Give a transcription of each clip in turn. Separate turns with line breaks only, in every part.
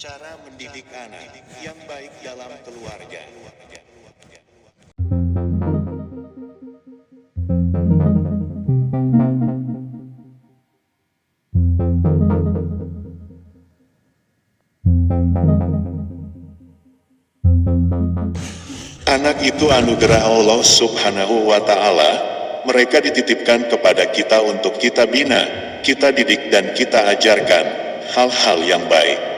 Cara mendidik anak yang baik dalam keluarga. Anak itu anugerah Allah Subhanahu wa Ta'ala. Mereka dititipkan kepada kita untuk kita bina, kita didik dan kita ajarkan hal-hal yang baik.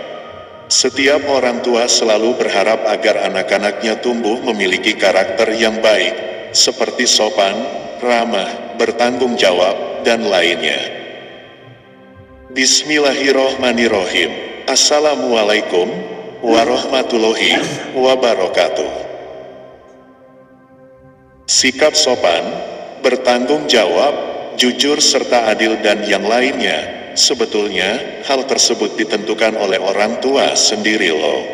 Setiap orang tua selalu berharap agar anak-anaknya tumbuh memiliki karakter yang baik, seperti sopan, ramah, bertanggung jawab, dan lainnya. Bismillahirrohmanirrohim. Assalamualaikum warahmatullahi wabarakatuh. Sikap sopan, bertanggung jawab, jujur serta adil dan yang lainnya. Sebetulnya, hal tersebut ditentukan oleh orang tua sendiri loh.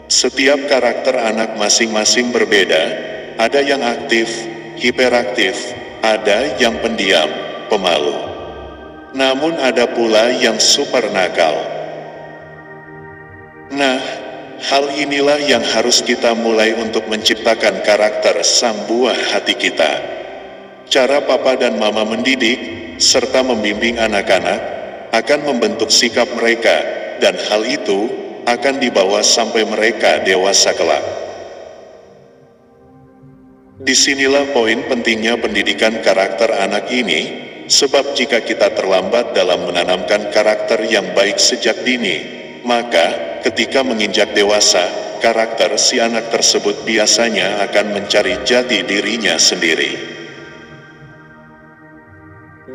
Setiap karakter anak masing-masing berbeda, ada yang aktif, hiperaktif, ada yang pendiam, pemalu. Namun ada pula yang super nakal. Nah, hal inilah yang harus kita mulai untuk menciptakan karakter sang buah hati kita. Cara papa dan mama mendidik, serta membimbing anak-anak, akan membentuk sikap mereka, dan hal itu akan dibawa sampai mereka dewasa kelak. Disinilah poin pentingnya pendidikan karakter anak ini, sebab jika kita terlambat dalam menanamkan karakter yang baik sejak dini, maka ketika menginjak dewasa, karakter si anak tersebut biasanya akan mencari jati dirinya sendiri.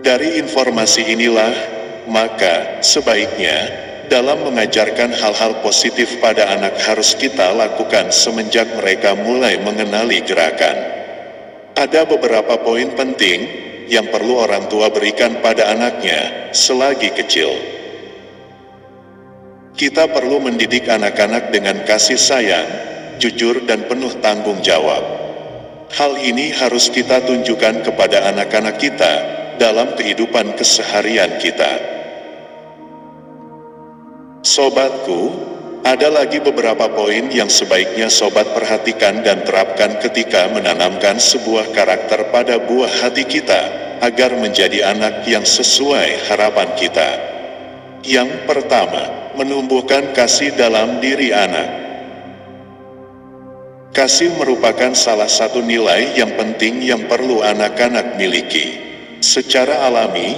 Dari informasi inilah, maka sebaiknya dalam mengajarkan hal-hal positif pada anak harus kita lakukan semenjak mereka mulai mengenali gerakan. Ada beberapa poin penting yang perlu orang tua berikan pada anaknya selagi kecil. Kita perlu mendidik anak-anak dengan kasih sayang, jujur dan penuh tanggung jawab. Hal ini harus kita tunjukkan kepada anak-anak kita dalam kehidupan keseharian kita. Sobatku, ada lagi beberapa poin yang sebaiknya sobat perhatikan dan terapkan ketika menanamkan sebuah karakter pada buah hati kita, agar menjadi anak yang sesuai harapan kita. Yang pertama, menumbuhkan kasih dalam diri anak. Kasih merupakan salah satu nilai yang penting yang perlu anak-anak miliki. Secara alami,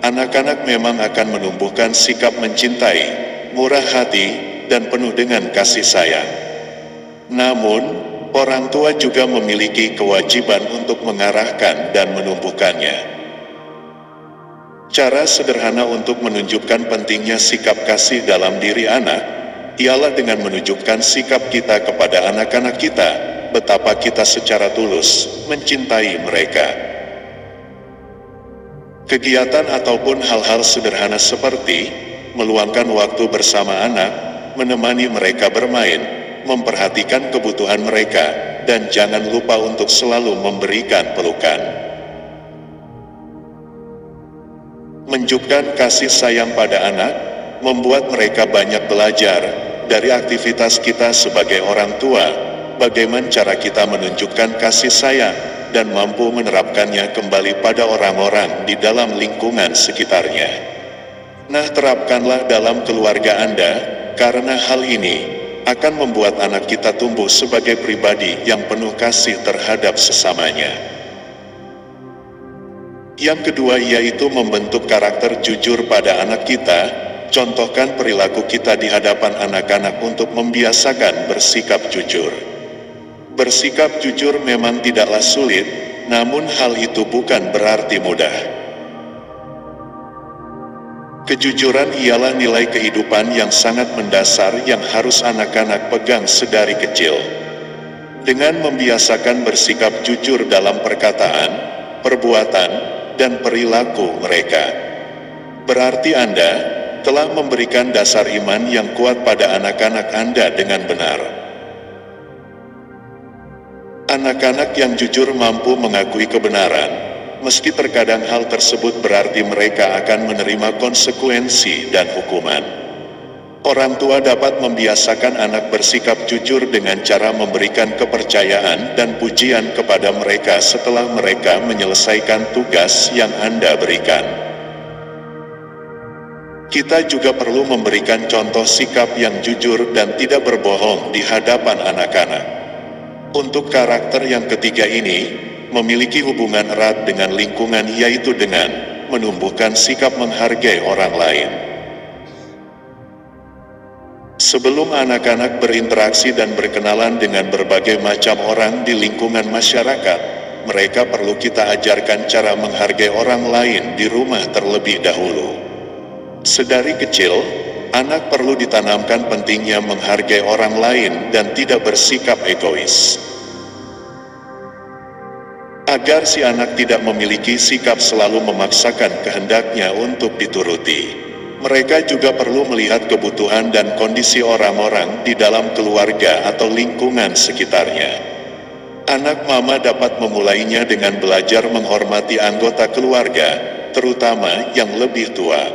anak-anak memang akan menumbuhkan sikap mencintai, murah hati, dan penuh dengan kasih sayang. Namun, orang tua juga memiliki kewajiban untuk mengarahkan dan menumbuhkannya. Cara sederhana untuk menunjukkan pentingnya sikap kasih dalam diri anak, ialah dengan menunjukkan sikap kita kepada anak-anak kita, betapa kita secara tulus mencintai mereka. Kegiatan ataupun hal-hal sederhana seperti meluangkan waktu bersama anak, menemani mereka bermain, memperhatikan kebutuhan mereka, dan jangan lupa untuk selalu memberikan pelukan. Menunjukkan kasih sayang pada anak, membuat mereka banyak belajar dari aktivitas kita sebagai orang tua, bagaimana cara kita menunjukkan kasih sayang, dan mampu menerapkannya kembali pada orang-orang di dalam lingkungan sekitarnya. Nah, terapkanlah dalam keluarga Anda, karena hal ini akan membuat anak kita tumbuh sebagai pribadi yang penuh kasih terhadap sesamanya. Yang kedua yaitu membentuk karakter jujur pada anak kita. Contohkan perilaku kita di hadapan anak-anak untuk membiasakan bersikap jujur. Bersikap jujur memang tidaklah sulit, namun hal itu bukan berarti mudah. Kejujuran ialah nilai kehidupan yang sangat mendasar yang harus anak-anak pegang sedari kecil. Dengan membiasakan bersikap jujur dalam perkataan, perbuatan, dan perilaku mereka, berarti Anda telah memberikan dasar iman yang kuat pada anak-anak Anda dengan benar. Anak-anak yang jujur mampu mengakui kebenaran, meski terkadang hal tersebut berarti mereka akan menerima konsekuensi dan hukuman. Orang tua dapat membiasakan anak bersikap jujur dengan cara memberikan kepercayaan dan pujian kepada mereka setelah mereka menyelesaikan tugas yang Anda berikan. Kita juga perlu memberikan contoh sikap yang jujur dan tidak berbohong di hadapan anak-anak. Untuk karakter yang ketiga ini, memiliki hubungan erat dengan lingkungan, yaitu dengan menumbuhkan sikap menghargai orang lain. Sebelum anak-anak berinteraksi dan berkenalan dengan berbagai macam orang di lingkungan masyarakat, mereka perlu kita ajarkan cara menghargai orang lain di rumah terlebih dahulu. Sedari kecil, anak perlu ditanamkan pentingnya menghargai orang lain dan tidak bersikap egois. Agar si anak tidak memiliki sikap selalu memaksakan kehendaknya untuk dituruti. Mereka juga perlu melihat kebutuhan dan kondisi orang-orang di dalam keluarga atau lingkungan sekitarnya. Anak mama dapat memulainya dengan belajar menghormati anggota keluarga, terutama yang lebih tua.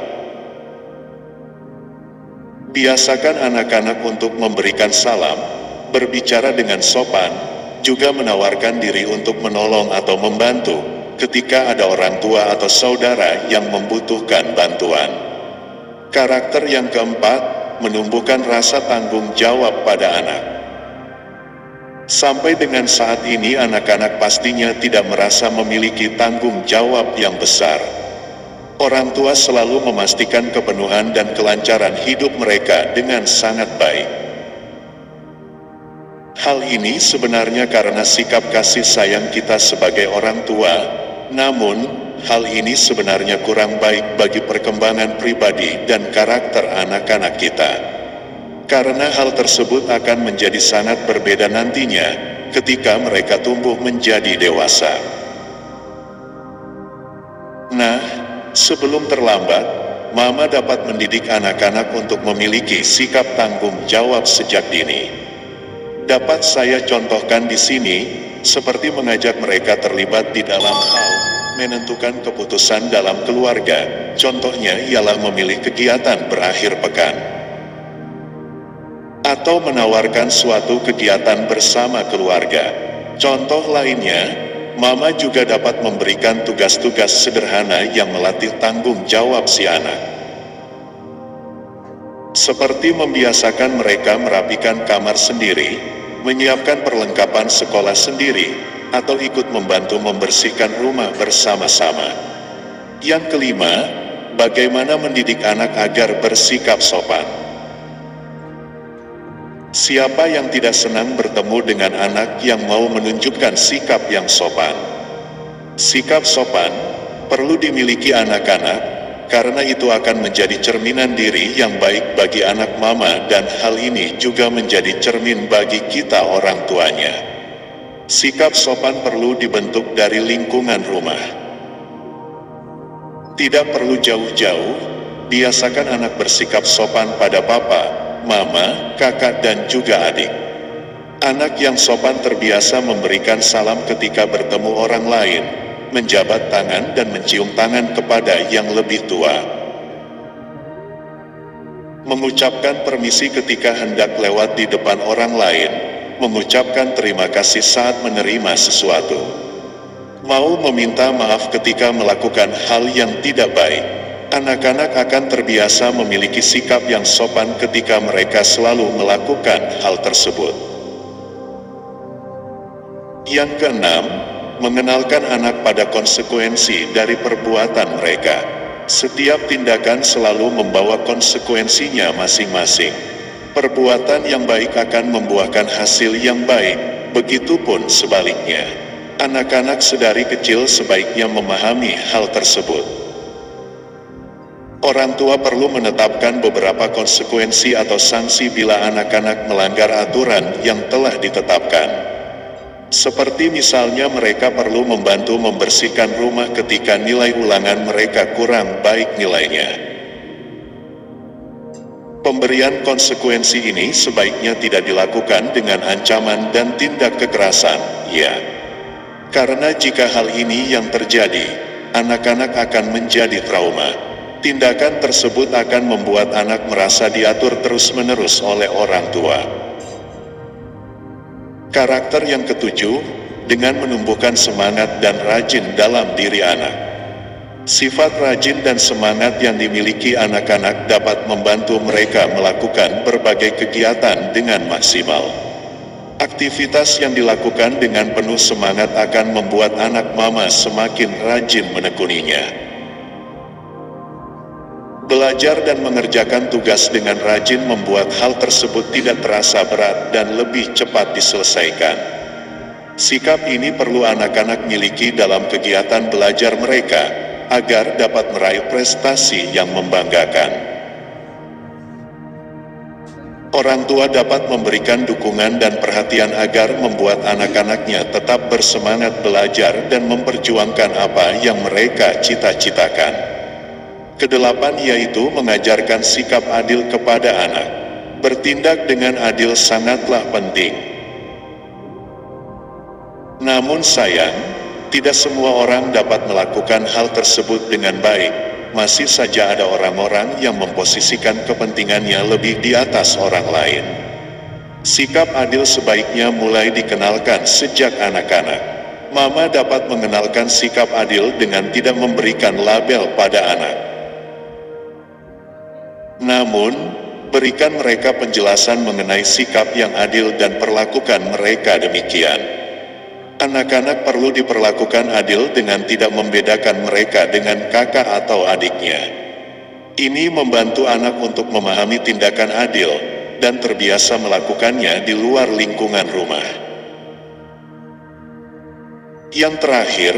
Biasakan anak-anak untuk memberikan salam, berbicara dengan sopan, juga menawarkan diri untuk menolong atau membantu ketika ada orang tua atau saudara yang membutuhkan bantuan. Karakter yang keempat, menumbuhkan rasa tanggung jawab pada anak. Sampai dengan saat ini anak-anak pastinya tidak merasa memiliki tanggung jawab yang besar. Orang tua selalu memastikan kepenuhan dan kelancaran hidup mereka dengan sangat baik. Hal ini sebenarnya karena sikap kasih sayang kita sebagai orang tua, namun hal ini sebenarnya kurang baik bagi perkembangan pribadi dan karakter anak-anak kita. Karena hal tersebut akan menjadi sangat berbeda nantinya ketika mereka tumbuh menjadi dewasa. Nah, sebelum terlambat, mama dapat mendidik anak-anak untuk memiliki sikap tanggung jawab sejak dini. Dapat saya contohkan di sini, seperti mengajak mereka terlibat di dalam hal menentukan keputusan dalam keluarga. Contohnya ialah memilih kegiatan berakhir pekan, atau menawarkan suatu kegiatan bersama keluarga. Contoh lainnya, mama juga dapat memberikan tugas-tugas sederhana yang melatih tanggung jawab si anak. Seperti membiasakan mereka merapikan kamar sendiri, menyiapkan perlengkapan sekolah sendiri, atau ikut membantu membersihkan rumah bersama-sama. Yang kelima, bagaimana mendidik anak agar bersikap sopan. Siapa yang tidak senang bertemu dengan anak yang mau menunjukkan sikap yang sopan? Sikap sopan perlu dimiliki anak-anak, karena itu akan menjadi cerminan diri yang baik bagi anak mama, dan hal ini juga menjadi cermin bagi kita orang tuanya. Sikap sopan perlu dibentuk dari lingkungan rumah. Tidak perlu jauh-jauh, biasakan anak bersikap sopan pada papa, mama, kakak dan juga adik. Anak yang sopan terbiasa memberikan salam ketika bertemu orang lain, menjabat tangan dan mencium tangan kepada yang lebih tua. Mengucapkan permisi ketika hendak lewat di depan orang lain, mengucapkan terima kasih saat menerima sesuatu. Mau meminta maaf ketika melakukan hal yang tidak baik. Anak-anak akan terbiasa memiliki sikap yang sopan ketika mereka selalu melakukan hal tersebut. Yang keenam, mengenalkan anak pada konsekuensi dari perbuatan mereka. Setiap tindakan selalu membawa konsekuensinya masing-masing. Perbuatan yang baik akan membuahkan hasil yang baik, begitupun sebaliknya. Anak-anak sedari kecil sebaiknya memahami hal tersebut. Orang tua perlu menetapkan beberapa konsekuensi atau sanksi bila anak-anak melanggar aturan yang telah ditetapkan. Seperti misalnya mereka perlu membantu membersihkan rumah ketika nilai ulangan mereka kurang baik nilainya. Pemberian konsekuensi ini sebaiknya tidak dilakukan dengan ancaman dan tindak kekerasan, ya. Karena jika hal ini yang terjadi, anak-anak akan menjadi trauma. Tindakan tersebut akan membuat anak merasa diatur terus-menerus oleh orang tua. Karakter yang ketujuh, dengan menumbuhkan semangat dan rajin dalam diri anak. Sifat rajin dan semangat yang dimiliki anak-anak dapat membantu mereka melakukan berbagai kegiatan dengan maksimal. Aktivitas yang dilakukan dengan penuh semangat akan membuat anak mama semakin rajin menekuninya. Belajar dan mengerjakan tugas dengan rajin membuat hal tersebut tidak terasa berat dan lebih cepat diselesaikan. Sikap ini perlu anak-anak miliki dalam kegiatan belajar mereka, agar dapat meraih prestasi yang membanggakan. Orang tua dapat memberikan dukungan dan perhatian agar membuat anak-anaknya tetap bersemangat belajar dan memperjuangkan apa yang mereka cita-citakan. Kedelapan yaitu mengajarkan sikap adil kepada anak. Bertindak dengan adil sangatlah penting. Namun sayang, tidak semua orang dapat melakukan hal tersebut dengan baik. Masih saja ada orang-orang yang memposisikan kepentingannya lebih di atas orang lain. Sikap adil sebaiknya mulai dikenalkan sejak anak-anak. Mama dapat mengenalkan sikap adil dengan tidak memberikan label pada anak. Namun, berikan mereka penjelasan mengenai sikap yang adil dan perlakukan mereka demikian. Anak-anak perlu diperlakukan adil dengan tidak membedakan mereka dengan kakak atau adiknya. Ini membantu anak untuk memahami tindakan adil, dan terbiasa melakukannya di luar lingkungan rumah. Yang terakhir,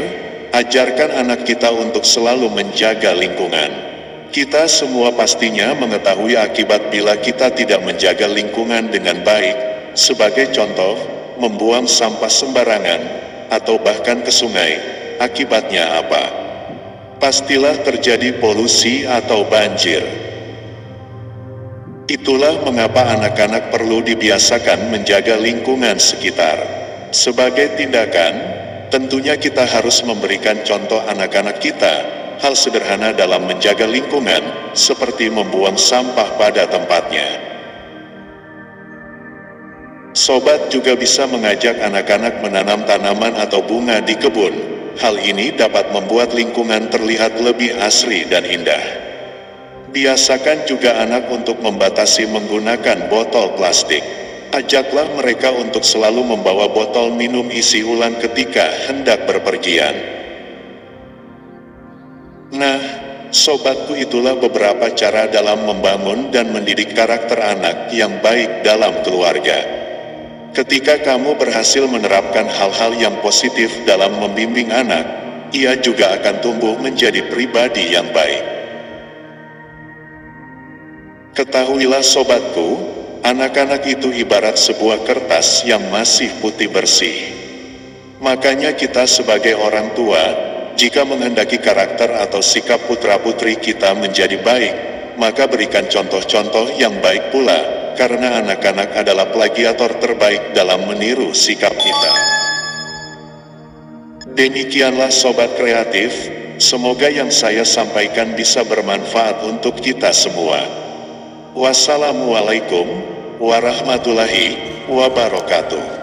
ajarkan anak kita untuk selalu menjaga lingkungan. Kita semua pastinya mengetahui akibat bila kita tidak menjaga lingkungan dengan baik, sebagai contoh, membuang sampah sembarangan, atau bahkan ke sungai. Akibatnya apa? Pastilah terjadi polusi atau banjir. Itulah mengapa anak-anak perlu dibiasakan menjaga lingkungan sekitar. Sebagai tindakan, tentunya kita harus memberikan contoh anak-anak kita, hal sederhana dalam menjaga lingkungan, seperti membuang sampah pada tempatnya. Sobat juga bisa mengajak anak-anak menanam tanaman atau bunga di kebun. Hal ini dapat membuat lingkungan terlihat lebih asri dan indah. Biasakan juga anak untuk membatasi menggunakan botol plastik. Ajaklah mereka untuk selalu membawa botol minum isi ulang ketika hendak berpergian. Nah, sobatku, itulah beberapa cara dalam membangun dan mendidik karakter anak yang baik dalam keluarga. Ketika kamu berhasil menerapkan hal-hal yang positif dalam membimbing anak, ia juga akan tumbuh menjadi pribadi yang baik. Ketahuilah sobatku, anak-anak itu ibarat sebuah kertas yang masih putih bersih. Makanya kita sebagai orang tua, jika menghendaki karakter atau sikap putra-putri kita menjadi baik, maka berikan contoh-contoh yang baik pula. Karena anak-anak adalah plagiator terbaik dalam meniru sikap kita. Demikianlah sobat kreatif, semoga yang saya sampaikan bisa bermanfaat untuk kita semua. Wassalamualaikum warahmatullahi wabarakatuh.